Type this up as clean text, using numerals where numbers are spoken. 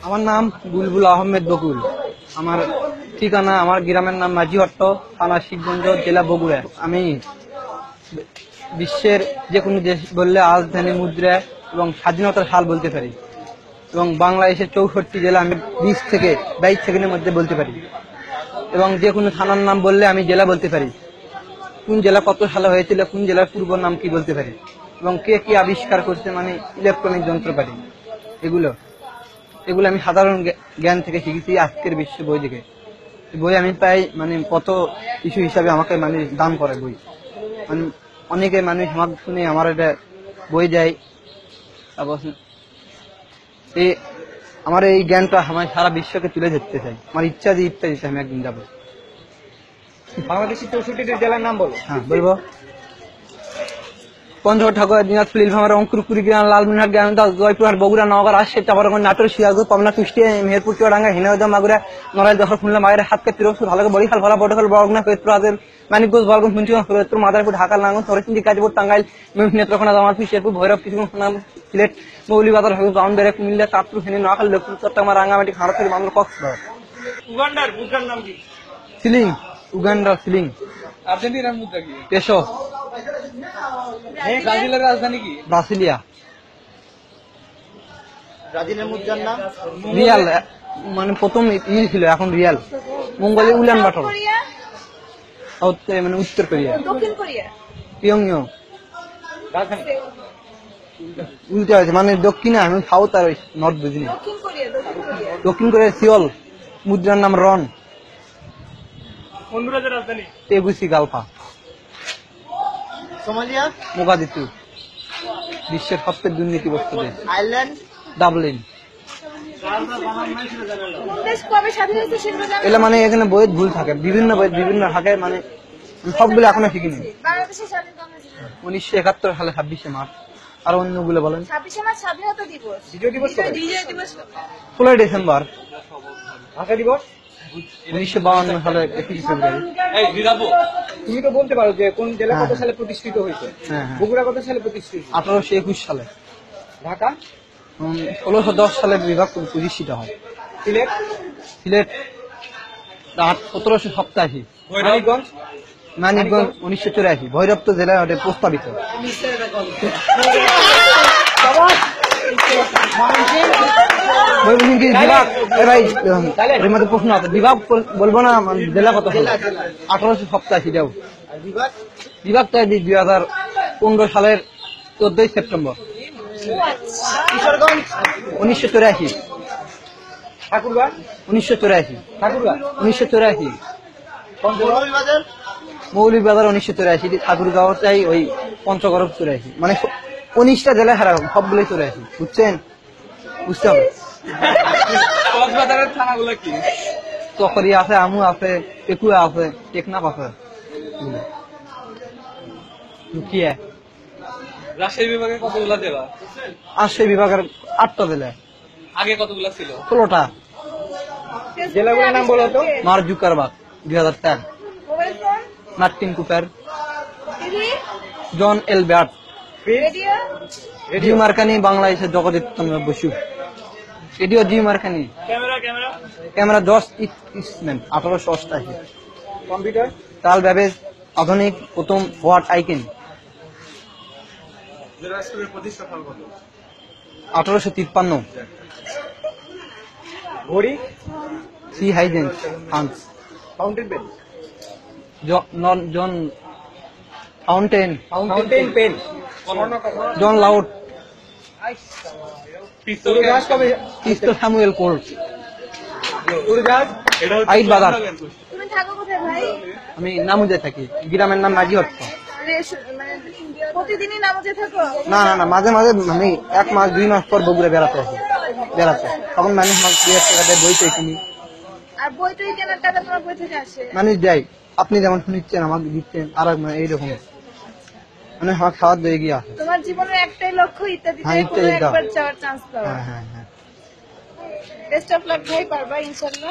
আমার নাম বুলবুল আহমেদ বকুল। আমার ঠিকানা, আমার গ্রামের নাম মাঝিহট্ট, থানা শিবগঞ্জ, জেলা বগুড়া। আমি বিশ্বের যে কোনো দেশ বললে রাজধানী মুদ্রা এবং স্বাধীনতার সাল বলতে পারি, এবং বাংলাদেশের 64 জেলা আমি 20 থেকে 22 সেকেন্ডের মধ্যে বলতে পারি, এবং যে কোনো থানার নাম বললে আমি জেলা বলতে পারি, কোন জেলা কত সালে হয়েছিল, কোন জেলার পূর্ব নাম কি বলতে পারি, এবং কে কি আবিষ্কার করছে, মানে ইলেকট্রনিক যন্ত্রপাতি। এগুলো আমি সাধারণ জ্ঞান থেকে শিখেছি, আজকের বিশ্ব বই থেকে। বই আমি প্রায় কত কিছু হিসাবে আমাকে দান করে বই। অনেকে মানুষ আমাকে শুনে আমার এটা বই দেয়। আমার এই জ্ঞানটা আমার সারা বিশ্বকে তুলে ধরতে চাই। আমার ইচ্ছা দিতে আমি একদিন যাবো। বাংলাদেশের 64টি জেলার নাম বলো। হ্যাঁ, বলবো। পঞ্চগড়, ঠাকুর, দিনাজপুর, নীলফামারী, রংপুর, কুড়িগ্রাম, লালমনিরহাট, গাইবান্ধা, জয়পুরহাট, বগুড়া, নওগাঁ, রাজশাহী, চাঁপাইনবাবগঞ্জ, নাটোর, সিরাজগঞ্জ, পাবনা, কুষ্টিয়া, মেহেরপুর, চুয়াডাঙ্গা, ঝিনাইদহ, মাগুরা, নড়াইল, যশোর, খুলনা, মাগুরা, সাতক্ষীরা, পিরোজপুর, হালকা, বরিশাল, ভোলা, পটুয়াখালী, বরগুনা, ফরিদপুর, হাজির, মানিকগঞ্জ, বরগুনা, মুন্সিগঞ্জ, ফরিদপুর, মাদারীপুর, ঢাকা, নারায়ণগঞ্জ, নরসিংদী, গাজীপুর, টাঙ্গাইল, নেত্রকোনা, জামালপুর, শেরপুর, ভৈরব, কিশোরগঞ্জ, সুনামগঞ্জ, সিলেট, মৌলভীবাজার, ব্রাহ্মণবাড়িয়া, কুমিল্লা, চাঁদপুর, ফেনী, নোয়াখালী, লক্ষ্মীপুর, চট্টগ্রাম, রাঙ্গামাটি, খাগড়াছড়ি, মাগুরা, কক্সবাজার। উগান্ডার মুদ্রার নাম কি? সিলিং। উগান্ডার সিলিং। আর্জেন্টিনার মুদ্রা কি? পেসো। ব্রাজিলের রাজধানী কি? ব্রাসিলিয়া। ব্রাজিলের মুদ্রার নাম রিয়াল। প্রথম ছিল, এখন রিয়াল। মঙ্গোলিয়া উলান বাটর। উত্তর কোরিয়া। দক্ষিণ কোরিয়া। পিয়ংইয়ং। রাজধানী উল্টা হয়েছে, দক্ষিণে আমি সাউথ আর নর্থ বুঝিনি। দক্ষিণ কোরিয়া সিওল। মুদ্রার নাম রন। হন্ডুরাসের রাজধানী তেগুসিগালপা। সোমালিয়া। মোগাদিতু। বিশ্বের সবচেয়ে দুর্নীতিগ্রস্ত দেশ। আয়ারল্যান্ড। ডাবলিন। দেশ কবে স্বাধীন হয়েছে সেগুলো জানো? এগুলো এখানে বইয়ের ভুল থাকে, বিভিন্ন বই বিভিন্ন থাকে, সবগুলো এখনো শিখিনি। বাংলাদেশের স্বাধীনতা 1971 সালে 26শে মার্চ। আর অন্যগুলো বলেন। 26শে মার্চ স্বাধীনতা দিবস। বিজয় দিবস কবে? বিজয় দিবস 16 ডিসেম্বর। ভাষা দিবস 1952 সালে 21 ফেব্রুয়ারি। তুমি তো বলতে পারো যে কোন জেলা কত সালে প্রতিষ্ঠিত হয়েছে? হ্যাঁ। বগুড়া কত সালে প্রতিষ্ঠিত? 1821 সালে। ঢাকা 1610 সালে বিভাগ প্রতিষ্ঠিত হয়। সিলেট সিলেট 1787। মানিকগঞ্জ মানিকগঞ্জ 1984। ভৈরব তো জেলায় ওটা প্রস্তাবিত। বিভাগ এর মধ্যে প্রশ্ন আছে, বিভাগ বলবো না, জেলা কত সালে? 1887 যাও। বিভাগটা 2015 সালের 14 সেপ্টেম্বর। কিশোরগঞ্জ 1984। ঠাকুরগাঁ 1984। ঠাকুরগাঁ 1984। মৌলভীবাজার মৌলভীবাজার 1984। ঠাকুরগাঁওটাই ওই পঞ্চগড় 84। 19টা জেলায় হারা সবগুলোই 84। বুঝছেন? বুঝতে হবে। কক্সবাজারের থানাগুলো কি? চকরিয়া আছে, আমু আছে, টেকুয়া আছে, টেকনাফ আছে, লুকিয়া। রাজশাহী বিভাগে কতগুলো জেলা? রাজশাহী বিভাগের 8টা জেলা। আগে কতগুলো ছিল? 16টা। জেলাগুলোর নাম বলো তো। Mark Zuckerberg 2004। Mobile phone, Martin Cooper, TV, John Elbert, radio, G Marconi, বাংলাদেশের Jagdip Chandra Basu. Radio G Marconi. Camera George Eastman 1888। Computer Karl Babbage আধুনিক প্রথম হোয়াট আইকেন 1853। ঘড়ি C Huygens France. Fountain pen John fountain pen John Loud. উড়োজাহাজ কবে? ক্রিস্টো Samuel Colt. উড়োজাহাজ আইট বাজার। তুমি থাকো কোথায় ভাই? আমি নামুজে থাকি, গ্রামের নাম মাঝিহট্ট। প্রতিদিনই নামাজে থাকো? না না না, মাঝে মাঝে আমি 1 মাস 2 মাস পর বগুড়া বেড়াতে আসি। তখন মানুষ আমার 2 টাকা দেয়, বই পেয়ে কিনি। আর বই টই কেনার টাকা তোমার বই থেকে আসে? মানুষ দেয়, আপনি যেমন শুনিচ্ছেন আমাকে দিচ্ছেন, আর এইরকম আমার খাওয়ার দিয়ে গিয়ে আসে। তোমার জীবনের একটাই লক্ষ্য, ইত্যাদি হ্যাঁ, ইত্যাদি দাও। একবার যাওয়ার চান্স পাওয়া। হ্যাঁ। বেস্ট অফ লাক ভাই, পারবা ইনশাআল্লাহ।